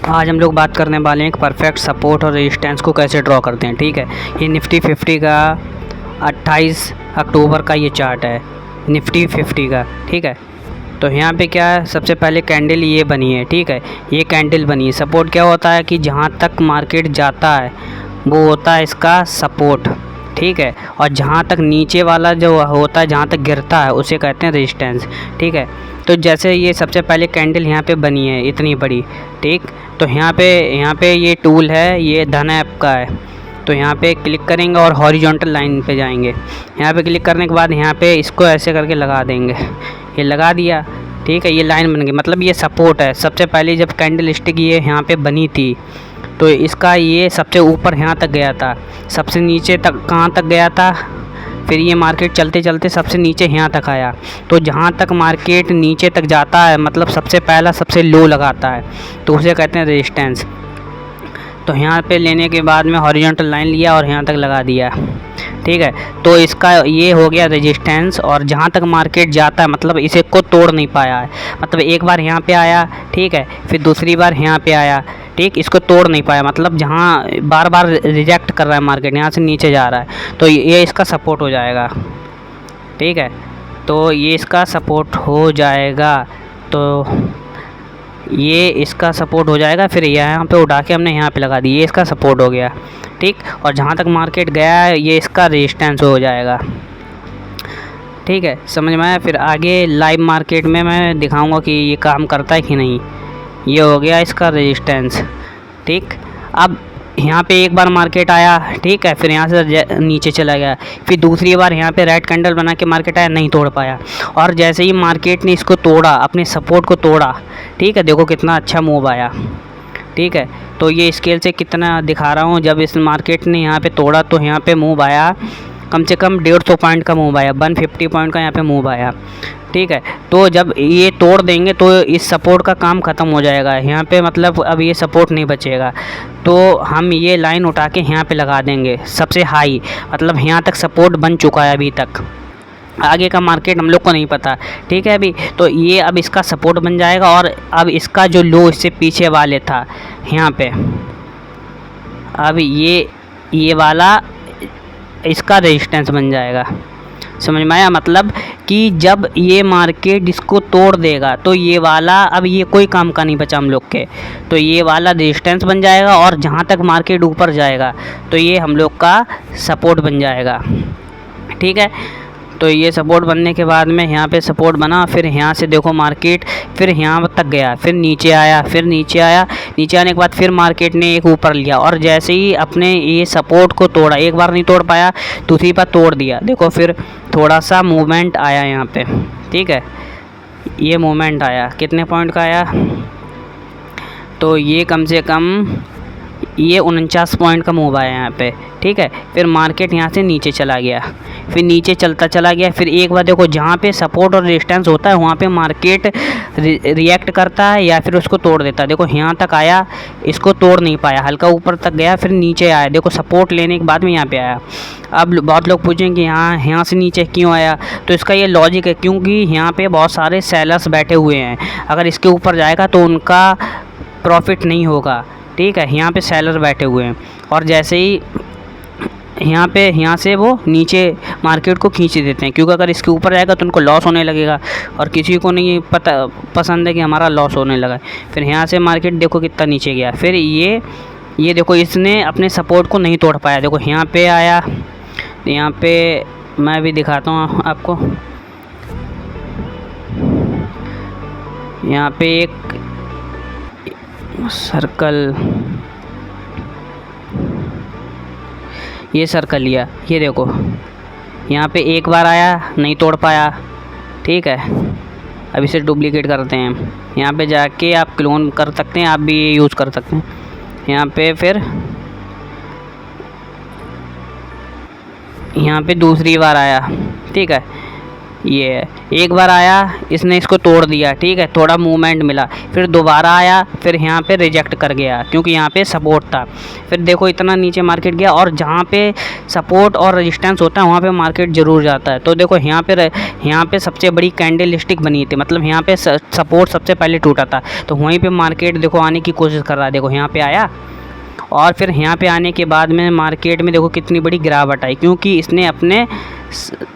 आज हम लोग बात करने वाले हैं एक परफेक्ट सपोर्ट और रेजिस्टेंस को कैसे ड्रॉ करते हैं। ठीक है, ये निफ्टी 50 का 28 अक्टूबर का ये चार्ट है निफ्टी 50 का। ठीक है, तो यहाँ पे क्या है, सबसे पहले कैंडल ये बनी है। ठीक है, ये कैंडल बनी है। सपोर्ट क्या होता है कि जहाँ तक मार्केट जाता है वो होता है इसका सपोर्ट। ठीक है, और जहाँ तक नीचे वाला जो होता है, जहाँ तक गिरता है, उसे कहते हैं रेजिस्टेंस। ठीक है, तो जैसे ये सबसे पहले कैंडल यहाँ पे बनी है इतनी बड़ी। ठीक, तो यहाँ पे ये टूल है, ये धन ऐप का है। तो यहाँ पे क्लिक करेंगे और हॉरिजॉन्टल लाइन पे जाएंगे। यहाँ पे क्लिक करने के बाद यहाँ पे इसको ऐसे करके लगा देंगे। ये लगा दिया। ठीक है, ये लाइन बन गई, मतलब ये सपोर्ट है। सबसे पहले जब कैंडल स्टिक ये यहाँ पे बनी थी तो इसका ये सबसे ऊपर यहाँ तक गया था, सबसे नीचे तक कहाँ तक गया था, फिर ये मार्केट चलते चलते सबसे नीचे यहाँ तक आया। तो जहाँ तक मार्केट नीचे तक जाता है, मतलब सबसे पहला सबसे लो लगाता है, तो उसे कहते हैं रेजिस्टेंस। तो यहाँ पे लेने के बाद में हॉरिजॉन्टल लाइन लिया और यहाँ तक लगा दिया। ठीक है, तो इसका ये हो गया रेजिस्टेंस। और जहाँ तक मार्केट जाता है, मतलब इसे को तोड़ नहीं पाया है, मतलब एक बार यहाँ पे आया, ठीक है, फिर दूसरी बार यहाँ पे आया, ठीक, इसको तोड़ नहीं पाया, मतलब जहाँ बार बार रिजेक्ट कर रहा है मार्केट, यहाँ से नीचे जा रहा है, तो ये इसका सपोर्ट हो जाएगा। ठीक है, तो ये इसका सपोर्ट हो जाएगा, तो ये इसका सपोर्ट हो जाएगा। फिर यहाँ पे उठा के हमने यहाँ पे लगा दी, ये इसका सपोर्ट हो गया। ठीक, और जहाँ तक मार्केट गया है ये इसका रेजिस्टेंस हो जाएगा। ठीक है, समझ में आया। फिर आगे लाइव मार्केट में मैं दिखाऊंगा कि ये काम करता है कि नहीं। ये हो गया इसका रेजिस्टेंस। ठीक, अब यहाँ पे एक बार मार्केट आया, ठीक है, फिर यहाँ से नीचे चला गया, फिर दूसरी बार यहाँ पे रेड कैंडल बना के मार्केट आया, नहीं तोड़ पाया। और जैसे ही मार्केट ने इसको तोड़ा, अपने सपोर्ट को तोड़ा, ठीक है, देखो कितना अच्छा मूव आया। ठीक है, तो ये स्केल से कितना दिखा रहा हूँ, जब इस मार्केट ने यहाँ पे तोड़ा तो यहाँ पे मूव आया, कम से कम 150 पॉइंट का मूव आया, 150 पॉइंट का यहाँ पे मूव आया। ठीक है, तो जब ये तोड़ देंगे तो इस सपोर्ट का काम ख़त्म हो जाएगा यहाँ पे, मतलब अब ये सपोर्ट नहीं बचेगा। तो हम ये लाइन उठा के यहाँ पे लगा देंगे सबसे हाई, मतलब यहाँ तक सपोर्ट बन चुका है, अभी तक आगे का मार्केट हम लोग को नहीं पता। ठीक है, अभी तो ये अब इसका सपोर्ट बन जाएगा। और अब इसका जो लो इससे पीछे वाले था यहाँ पे, अब ये वाला इसका रेजिस्टेंस बन जाएगा। समझ में आया, मतलब कि जब ये मार्केट इसको तोड़ देगा तो ये वाला, अब ये कोई काम का नहीं बचा हम लोग के, तो ये वाला रेजिस्टेंस बन जाएगा। और जहाँ तक मार्केट ऊपर जाएगा तो ये हम लोग का सपोर्ट बन जाएगा। ठीक है, तो ये सपोर्ट बनने के बाद में यहाँ पे सपोर्ट बना, फिर यहाँ से देखो मार्केट फिर यहाँ तक गया, फिर नीचे आया, फिर नीचे आया, नीचे आने के बाद फिर मार्केट ने एक ऊपर लिया, और जैसे ही अपने ये सपोर्ट को तोड़ा, एक बार नहीं तोड़ पाया, दूसरी बार तोड़ दिया, देखो फिर थोड़ा सा मूवमेंट आया यहाँ पे। ठीक है, ये मूवमेंट आया, कितने पॉइंट का आया, तो ये कम से कम ये 49 पॉइंट का मूव आया यहाँ पे। ठीक है, फिर मार्केट यहाँ से नीचे चला गया, फिर नीचे चलता चला गया। फिर एक बार देखो, जहाँ पे सपोर्ट और रेजिस्टेंस होता है वहाँ पे मार्केट रिएक्ट करता है या फिर उसको तोड़ देता है। देखो यहाँ तक आया, इसको तोड़ नहीं पाया, हल्का ऊपर तक गया, फिर नीचे आया, देखो सपोर्ट लेने के बाद में यहाँ पे आया। अब बहुत लोग पूछेंगे कि यहाँ से नीचे क्यों आया, तो इसका ये लॉजिक है, क्योंकि यहाँ पे बहुत सारे सेलर्स बैठे हुए हैं, अगर इसके ऊपर जाएगा तो उनका प्रॉफिट नहीं होगा। ठीक है, यहाँ पे सेलर बैठे हुए हैं, और जैसे ही यहाँ से वो नीचे मार्केट को खींच देते हैं, क्योंकि अगर इसके ऊपर जाएगा तो उनको लॉस होने लगेगा, और किसी को नहीं पसंद है कि हमारा लॉस होने लगा। फिर यहाँ से मार्केट देखो कितना नीचे गया, फिर ये देखो इसने अपने सपोर्ट को नहीं तोड़ पाया। देखो यहाँ पे आया, यहाँ पे मैं भी दिखाता हूँ आपको, यहाँ पे एक सर्कल, ये सर्कल लिया, ये देखो यहाँ पे एक बार आया, नहीं तोड़ पाया। ठीक है, अब इसे डुप्लीकेट करते हैं, यहाँ पे जाके आप क्लोन कर सकते हैं, आप भी ये यूज़ कर सकते हैं। यहाँ पे फिर यहाँ पे दूसरी बार आया, ठीक है, ये है, एक बार आया इसने इसको तोड़ दिया, ठीक है, थोड़ा मूवमेंट मिला, फिर दोबारा आया, फिर यहाँ पे रिजेक्ट कर गया क्योंकि यहाँ पे सपोर्ट था। फिर देखो इतना नीचे मार्केट गया, और जहाँ पे सपोर्ट और रेजिस्टेंस होता है वहाँ पे मार्केट ज़रूर जाता है। तो देखो यहाँ पे सबसे बड़ी कैंडल स्टिक बनी थी, मतलब यहाँ पे सपोर्ट सबसे पहले टूटा था, तो वहीं पर मार्केट देखो आने की कोशिश कर रहा है। देखो यहाँ पर आया, और फिर यहाँ पे आने के बाद में मार्केट में देखो कितनी बड़ी गिरावट आई, क्योंकि इसने अपने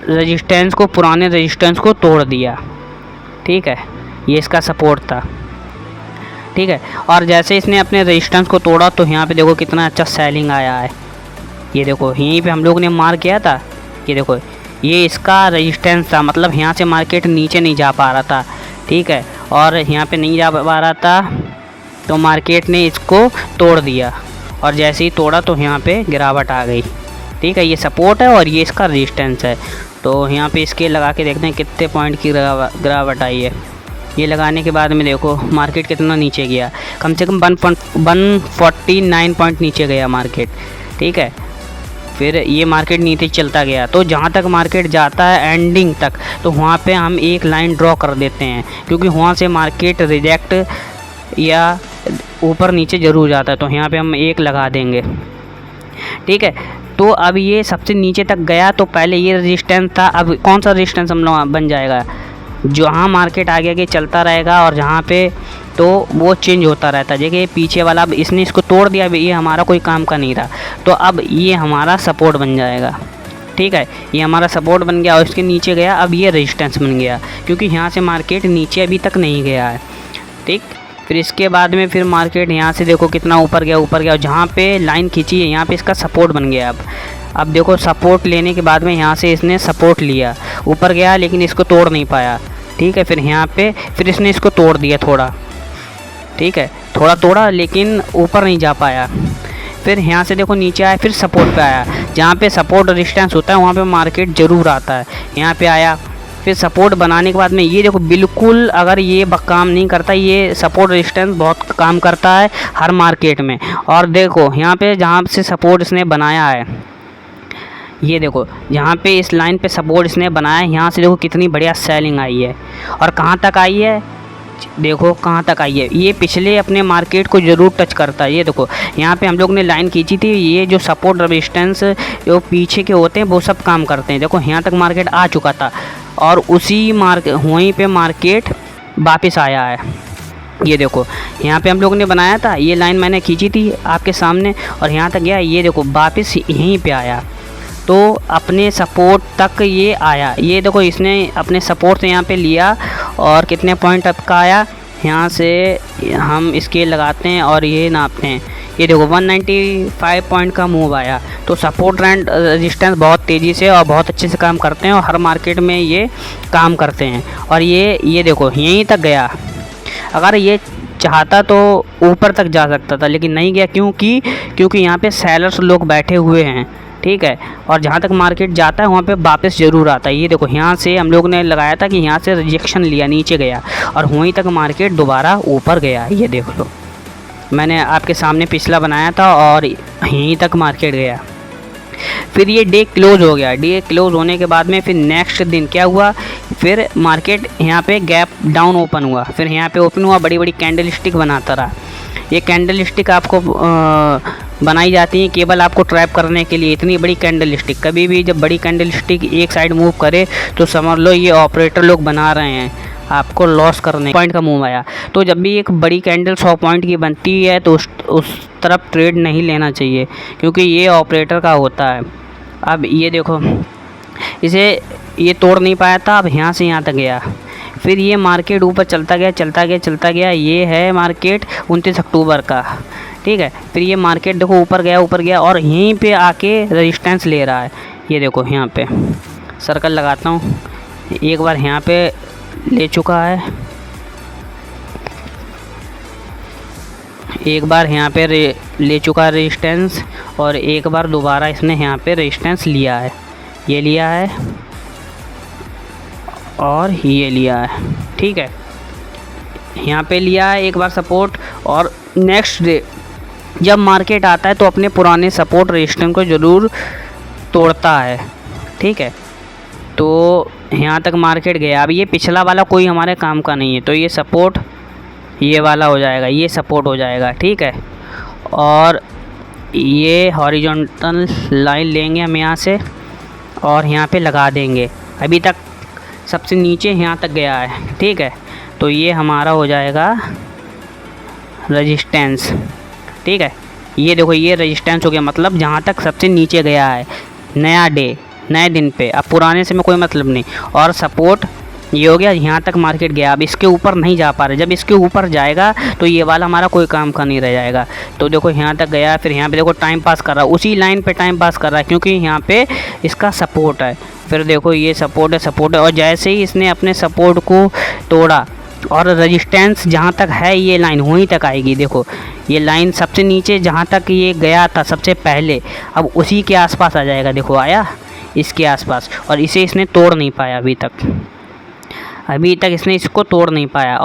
रेजिस्टेंस को, पुराने रेजिस्टेंस को तोड़ दिया, ठीक है, ये इसका सपोर्ट था, ठीक है। और जैसे इसने अपने रेजिस्टेंस को तोड़ा तो यहाँ पे देखो कितना अच्छा सेलिंग आया है। ये देखो यहीं पे हम लोग ने मार्क किया था, ये देखो ये इसका रेजिस्टेंस था, मतलब यहाँ से मार्केट नीचे नहीं जा पा रहा था, ठीक है, और यहाँ पे नहीं जा पा रहा था तो मार्केट ने इसको तोड़ दिया, और जैसे ही तोड़ा तो यहाँ पे गिरावट आ गई, ठीक है। ये सपोर्ट है और ये इसका रेजिस्टेंस है। तो यहाँ पे इसके लगा के देखते हैं कितने पॉइंट की गिरावट आई है। ये लगाने के बाद में देखो मार्केट कितना नीचे गया, कम से कम 149 पॉइंट नीचे गया मार्केट, ठीक है। फिर ये मार्केट नीचे चलता गया, तो जहाँ तक मार्केट जाता है एंडिंग तक, तो वहाँ पे हम एक लाइन ड्रॉ कर देते हैं, क्योंकि वहाँ से मार्केट रिजेक्ट या ऊपर नीचे ज़रूर जाता है। तो यहाँ पे हम एक लगा देंगे, ठीक है। तो अब ये सबसे नीचे तक गया, तो पहले ये रेजिस्टेंस था, अब कौन सा रेजिस्टेंस हम लोग बन जाएगा, जहाँ मार्केट आगे आगे चलता रहेगा और जहाँ पे तो वो चेंज होता रहता है। देखिए पीछे वाला, अब इसने इसको तोड़ दिया, अब ये हमारा कोई काम का नहीं रहा, तो अब ये हमारा सपोर्ट बन जाएगा, ठीक है। ये हमारा सपोर्ट बन गया और इसके नीचे गया, अब ये रेजिस्टेंस बन गया, क्योंकि यहाँ से मार्केट नीचे अभी तक नहीं गया है, ठीक। फिर इसके बाद में फिर मार्केट यहाँ से देखो कितना ऊपर गया, और जहाँ पे लाइन खींची है यहाँ पे इसका सपोर्ट बन गया। अब देखो सपोर्ट लेने के बाद में यहाँ से इसने सपोर्ट लिया, ऊपर गया लेकिन इसको तोड़ नहीं पाया, ठीक है। फिर यहाँ पे फिर इसने इसको तोड़ दिया थोड़ा, ठीक है, थोड़ा तोड़ा लेकिन ऊपर नहीं जा पाया। फिर यहाँ से देखो नीचे आया, फिर सपोर्ट पे आया, जहाँ पे सपोर्ट रेजिस्टेंस होता है वहाँ पे मार्केट ज़रूर आता है। यहाँ पे आया, फिर सपोर्ट बनाने के बाद में ये देखो बिल्कुल, अगर ये काम नहीं करता, ये सपोर्ट रेजिस्टेंस बहुत काम करता है हर मार्केट में। और देखो यहाँ पे जहाँ से सपोर्ट इसने बनाया है, ये देखो यहाँ पे इस लाइन पे सपोर्ट इसने बनाया है, यहाँ से देखो कितनी बढ़िया सेलिंग आई है। और कहाँ तक आई है, देखो कहाँ तक आई है, ये पिछले अपने मार्केट को ज़रूर टच करता है। ये देखो यहाँ पे हम लोग ने लाइन खींची थी, ये जो सपोर्ट रेजिस्टेंस जो पीछे के होते हैं वो सब काम करते हैं। देखो यहाँ तक मार्केट आ चुका था और उसी वहीं पे मार्केट वापस आया है। ये देखो यहाँ पे हम लोग ने बनाया था, ये लाइन मैंने खींची थी आपके सामने और यहाँ तक गया, ये देखो वापस यहीं पे आया, तो अपने सपोर्ट तक ये आया। ये देखो इसने अपने सपोर्ट से यहाँ पे लिया और कितने पॉइंट तक का आया, यहाँ से हम स्केल लगाते हैं और ये नापते हैं। ये देखो 195 पॉइंट का मूव आया। तो सपोर्ट एंड रेजिस्टेंस बहुत तेज़ी से और बहुत अच्छे से काम करते हैं और हर मार्केट में ये काम करते हैं। और ये देखो यहीं तक गया, अगर ये चाहता तो ऊपर तक जा सकता था लेकिन नहीं गया, क्योंकि यहाँ पे सेलर्स लोग बैठे हुए हैं, ठीक है। और जहाँ तक मार्केट जाता है वहाँ पे वापस ज़रूर आता है। ये देखो यहाँ से हम लोग ने लगाया था कि यहाँ से रिजेक्शन लिया, नीचे गया और वहीं तक मार्केट दोबारा ऊपर गया। ये देख लो, मैंने आपके सामने पिछला बनाया था और यहीं तक मार्केट गया। फिर ये डे क्लोज़ हो गया। डे क्लोज़ होने के बाद में फिर नेक्स्ट दिन क्या हुआ, फिर मार्केट यहाँ पे गैप डाउन ओपन हुआ, फिर यहाँ पे ओपन हुआ, बड़ी बड़ी कैंडल स्टिक बनाता रहा। ये कैंडल स्टिक आपको बनाई जाती है केवल आपको ट्रैप करने के लिए। इतनी बड़ी कैंडल स्टिक, कभी भी जब बड़ी कैंडल स्टिक एक साइड मूव करे तो समझ लो ये ऑपरेटर लोग बना रहे हैं आपको लॉस करने। पॉइंट का मूव आया, तो जब भी एक बड़ी कैंडल 100 पॉइंट की बनती है तो उस तरफ ट्रेड नहीं लेना चाहिए, क्योंकि ये ऑपरेटर का होता है। अब ये देखो इसे ये तोड़ नहीं पाया था, अब यहाँ से यहाँ तक गया, फिर ये मार्केट ऊपर चलता गया। ये है मार्केट 29 अक्टूबर का, ठीक है। फिर ये मार्केट देखो ऊपर गया और यहीं पे आके रेजिस्टेंस ले रहा है। ये देखो यहाँ पे सर्कल लगाता हूँ, एक बार यहाँ पे ले चुका है, एक बार यहाँ पे ले चुका है रेजिस्टेंस, और एक बार दोबारा इसने यहाँ पे रेजिस्टेंस लिया है। ये लिया है और ये लिया है, ठीक है। यहाँ पे लिया है एक बार सपोर्ट, और नेक्स्ट डे जब मार्केट आता है तो अपने पुराने सपोर्ट रेजिस्टेंस को ज़रूर तोड़ता है, ठीक है। तो यहाँ तक मार्केट गया। अब ये पिछला वाला कोई हमारे काम का नहीं है, तो ये सपोर्ट ये वाला हो जाएगा, ये सपोर्ट हो जाएगा, ठीक है। और ये हॉरिजॉन्टल लाइन लेंगे हम यहाँ से और यहाँ पे लगा देंगे। अभी तक सबसे नीचे यहाँ तक गया है, ठीक है। तो ये हमारा हो जाएगा रेजिस्टेंस, ठीक है। ये देखो ये रेजिस्टेंस हो गया, मतलब जहाँ तक सबसे नीचे गया है नया डे, नए दिन पे। अब पुराने से में कोई मतलब नहीं। और सपोर्ट ये हो गया, यहाँ तक मार्केट गया। अब इसके ऊपर नहीं जा पा रहे, जब इसके ऊपर जाएगा तो ये वाला हमारा कोई काम का नहीं रह जाएगा। तो देखो यहाँ तक गया, फिर यहाँ पे देखो टाइम पास कर रहा है, उसी लाइन पे टाइम पास कर रहा है क्योंकि यहाँ पे इसका सपोर्ट है। फिर देखो ये सपोर्ट है, और जैसे ही इसने अपने सपोर्ट को तोड़ा और रेजिस्टेंस जहाँ तक है ये लाइन वहीं तक आएगी। देखो ये लाइन सबसे नीचे जहाँ तक ये गया था सबसे पहले, अब उसी के आसपास आ जाएगा। देखो आया इसके आसपास, और इसे इसने तोड़ नहीं पाया अभी तक इसने इसको तोड़ नहीं पाया। और